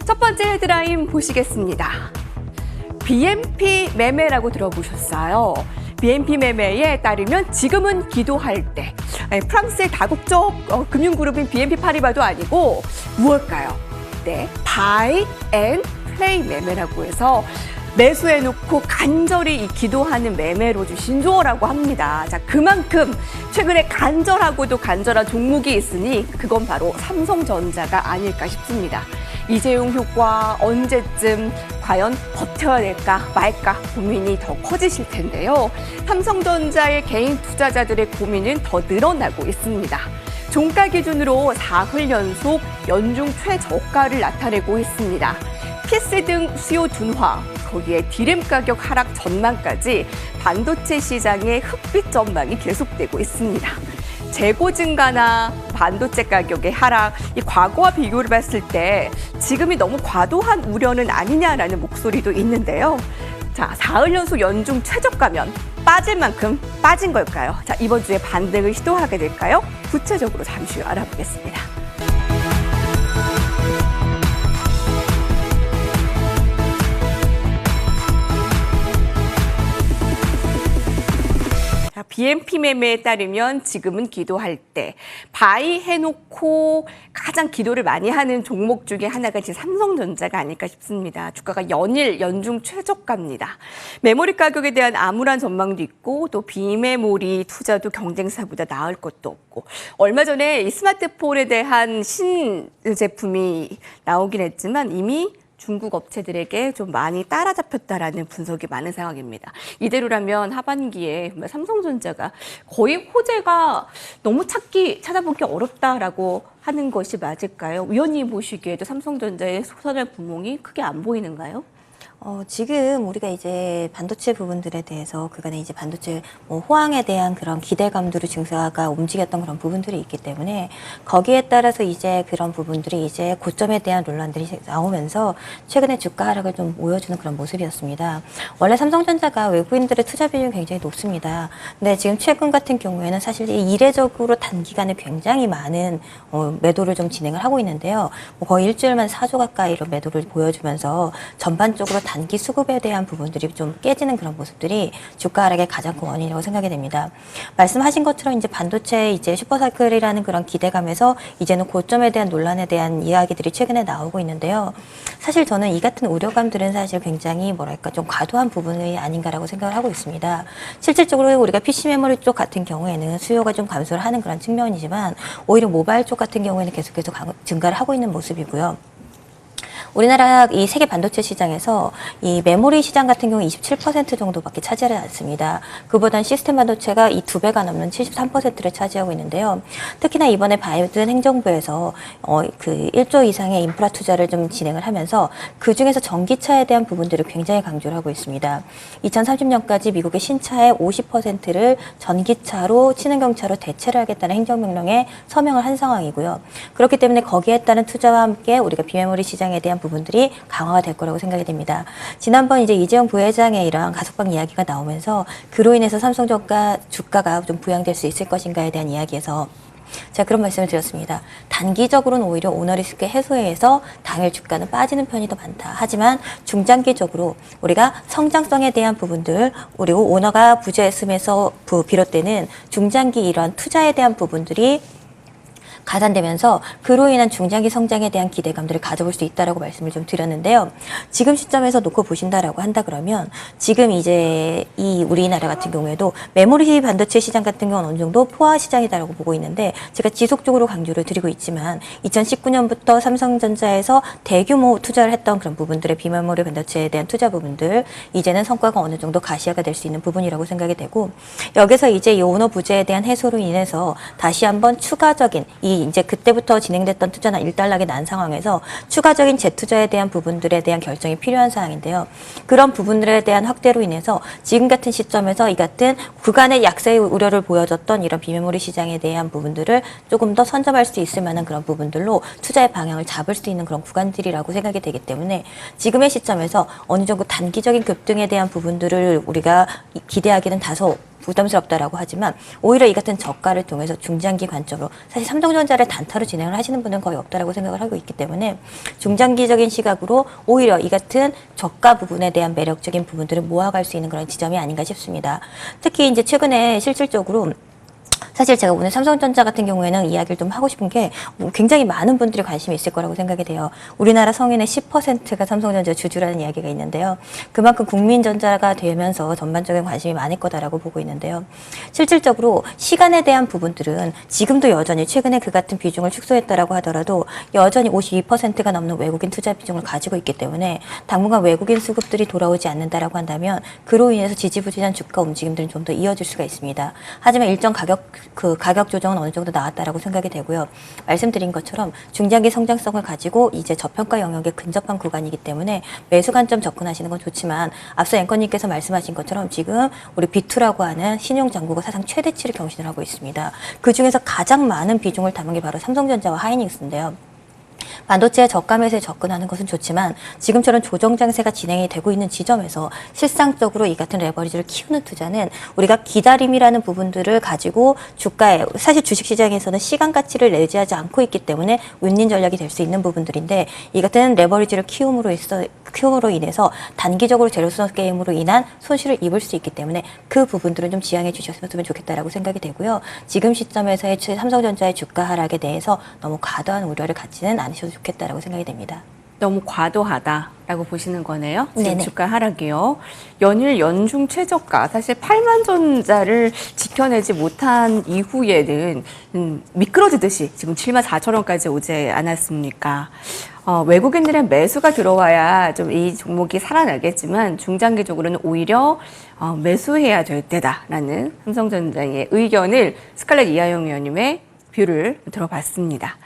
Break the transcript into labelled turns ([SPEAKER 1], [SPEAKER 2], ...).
[SPEAKER 1] 첫 번째 헤드라인 보시겠습니다. BNP 매매라고 들어보셨어요? BNP 매매에 따르면 지금은 기도할 때 프랑스의 다국적 금융그룹인 BNP 파리바도 아니고 무엇일까요? 네, 바이 앤 플레이 매매라고 해서 매수해놓고 간절히 기도하는 매매로 신조어라고 합니다. 자, 그만큼 최근에 간절하고도 간절한 종목이 있으니 그건 바로 삼성전자가 아닐까 싶습니다. 이재용 효과 언제쯤 과연 버텨야 될까 말까 고민이 더 커지실 텐데요. 삼성전자의 개인 투자자들의 고민은 더 늘어나고 있습니다. 종가 기준으로 4흘 연속 연중 최저가를 나타내고 있습니다. PC 등 수요 둔화, 거기에 디램 가격 하락 전망까지 반도체 시장의 흑빛 전망이 계속되고 있습니다. 재고 증가나 반도체 가격의 하락, 이 과거와 비교를 봤을 때 지금이 너무 과도한 우려는 아니냐라는 목소리도 있는데요. 자, 4흘 연속 연중 최저가면 빠질 만큼 빠진 걸까요? 자, 이번 주에 반등을 시도하게 될까요? 구체적으로 잠시 후 알아보겠습니다. BNP 매매에 따르면 지금은 기도할 때 바이 해놓고 가장 기도를 많이 하는 종목 중에 하나가 이제 삼성전자가 아닐까 싶습니다. 주가가 연일 연중 최저가입니다. 메모리 가격에 대한 암울한 전망도 있고 또 비메모리 투자도 경쟁사보다 나을 것도 없고 얼마 전에 이 스마트폰에 대한 신제품이 나오긴 했지만 이미 중국 업체들에게 좀 많이 따라잡혔다라는 분석이 많은 상황입니다. 이대로라면 하반기에 삼성전자가 거의 호재가 너무 찾아보기 어렵다라고 하는 것이 맞을까요? 위원님 보시기에도 삼성전자의 소선할 구멍이 크게 안 보이는가요?
[SPEAKER 2] 지금 우리가 이제 반도체 부분들에 대해서 그간에 이제 반도체 호황에 대한 그런 기대감들을 증사가 움직였던 그런 부분들이 있기 때문에 거기에 따라서 이제 그런 부분들이 이제 고점에 대한 논란들이 나오면서 최근에 주가 하락을 좀 보여주는 그런 모습이었습니다. 원래 삼성전자가 외국인들의 투자 비중이 굉장히 높습니다. 근데 지금 최근 같은 경우에는 사실 이례적으로 단기간에 굉장히 많은 매도를 좀 진행을 하고 있는데요. 거의 일주일만 4조 가까이로 매도를 보여주면서 전반적으로 단기 수급에 대한 부분들이 좀 깨지는 그런 모습들이 주가 하락의 가장 큰 원인이라고 생각이 됩니다. 말씀하신 것처럼 이제 반도체 이제 슈퍼사이클이라는 그런 기대감에서 이제는 고점에 대한 논란에 대한 이야기들이 최근에 나오고 있는데요. 사실 저는 이 같은 우려감들은 사실 굉장히 뭐랄까 좀 과도한 부분이 아닌가라고 생각을 하고 있습니다. 실질적으로 우리가 PC 메모리 쪽 같은 경우에는 수요가 좀 감소를 하는 그런 측면이지만 오히려 모바일 쪽 같은 경우에는 계속해서 증가를 하고 있는 모습이고요. 우리나라 이 세계 반도체 시장에서 이 메모리 시장 같은 경우 27% 정도밖에 차지하지 않습니다. 그보단 시스템 반도체가 이 2배가 넘는 73%를 차지하고 있는데요. 특히나 이번에 바이든 행정부에서 그 1조 이상의 인프라 투자를 좀 진행을 하면서 그 중에서 전기차에 대한 부분들을 굉장히 강조를 하고 있습니다. 2030년까지 미국의 신차의 50%를 전기차로 친환경차로 대체를 하겠다는 행정명령에 서명을 한 상황이고요. 그렇기 때문에 거기에 따른 투자와 함께 우리가 비메모리 시장에 대한 부분들이 강화가 될 거라고 생각이 됩니다. 지난번 이제 이재용 부회장의 이러한 가석방 이야기가 나오면서 그로 인해서 삼성전자 주가가 좀 부양될 수 있을 것인가에 대한 이야기에서 제가 그런 말씀을 드렸습니다. 단기적으로는 오히려 오너리스크 해소에서 당일 주가는 빠지는 편이 더 많다. 하지만 중장기적으로 우리가 성장성에 대한 부분들 그리고 오너가 부재했음에서 비롯되는 중장기 이러한 투자에 대한 부분들이 가산되면서 그로 인한 중장기 성장에 대한 기대감들을 가져볼 수 있다라고 말씀을 좀 드렸는데요. 지금 시점에서 놓고 보신다라고 한다 그러면 지금 이제 이 우리나라 같은 경우에도 메모리 반도체 시장 같은 경우는 어느 정도 포화 시장이다라고 보고 있는데 제가 지속적으로 강조를 드리고 있지만 2019년부터 삼성전자에서 대규모 투자를 했던 그런 부분들의 비메모리 반도체에 대한 투자 부분들 이제는 성과가 어느 정도 가시화가 될 수 있는 부분이라고 생각이 되고 여기서 이제 이 오너 부재에 대한 해소로 인해서 다시 한번 추가적인 이제 그때부터 진행됐던 투자나 일단락이 난 상황에서 추가적인 재투자에 대한 부분들에 대한 결정이 필요한 사항인데요. 그런 부분들에 대한 확대로 인해서 지금 같은 시점에서 이 같은 구간의 약세의 우려를 보여줬던 이런 비메모리 시장에 대한 부분들을 조금 더 선점할 수 있을 만한 그런 부분들로 투자의 방향을 잡을 수 있는 그런 구간들이라고 생각이 되기 때문에 지금의 시점에서 어느 정도 단기적인 급등에 대한 부분들을 우리가 기대하기는 다소 부담스럽다라고 하지만 오히려 이 같은 저가를 통해서 중장기 관점으로 사실 삼성전자를 단타로 진행을 하시는 분은 거의 없다라고 생각을 하고 있기 때문에 중장기적인 시각으로 오히려 이 같은 저가 부분에 대한 매력적인 부분들을 모아갈 수 있는 그런 지점이 아닌가 싶습니다. 특히 이제 최근에 실질적으로 사실 제가 오늘 삼성전자 같은 경우에는 이야기를 좀 하고 싶은 게 굉장히 많은 분들이 관심이 있을 거라고 생각이 돼요. 우리나라 성인의 10%가 삼성전자 주주라는 이야기가 있는데요. 그만큼 국민전자가 되면서 전반적인 관심이 많을 거다라고 보고 있는데요. 실질적으로 시간에 대한 부분들은 지금도 여전히 최근에 그 같은 비중을 축소했다라고 하더라도 여전히 52%가 넘는 외국인 투자 비중을 가지고 있기 때문에 당분간 외국인 수급들이 돌아오지 않는다라고 한다면 그로 인해서 지지부진한 주가 움직임들은 좀 더 이어질 수가 있습니다. 하지만 일정 가격 조정은 어느 정도 나왔다라고 생각이 되고요. 말씀드린 것처럼 중장기 성장성을 가지고 이제 저평가 영역에 근접한 구간이기 때문에 매수 관점 접근하시는 건 좋지만 앞서 앵커님께서 말씀하신 것처럼 지금 우리 B2라고 하는 신용 잔고가 사상 최대치를 경신을 하고 있습니다. 그 중에서 가장 많은 비중을 담은 게 바로 삼성전자와 하이닉스인데요. 반도체의 저가 매수에 접근하는 것은 좋지만 지금처럼 조정 장세가 진행이 되고 있는 지점에서 실상적으로 이 같은 레버리지를 키우는 투자는 우리가 기다림이라는 부분들을 가지고 주가에 사실 주식시장에서는 시간 가치를 내재하지 않고 있기 때문에 윈윈 전략이 될 수 있는 부분들인데 이 같은 레버리지를 키움으로 인해서 단기적으로 제로섬 게임으로 인한 손실을 입을 수 있기 때문에 그 부분들은 좀 지양해 주셨으면 좋겠다라고 생각이 되고요. 지금 시점에서의 삼성전자의 주가 하락에 대해서 너무 과도한 우려를 갖지는 않으셔도 좋겠다라고 생각이 됩니다.
[SPEAKER 1] 너무 과도하다라고 보시는 거네요. 지금
[SPEAKER 2] 네네.
[SPEAKER 1] 주가 하락이요. 연일 연중 최저가 사실 8만 전자를 지켜내지 못한 이후에는 미끄러지듯이 지금 7만 4천 원까지 오지 않았습니까? 외국인들의 매수가 들어와야 좀 이 종목이 살아나겠지만 중장기적으로는 오히려 매수해야 될 때다라는 삼성전자의 의견을 스칼렛 이하영 의원님의 뷰를 들어봤습니다.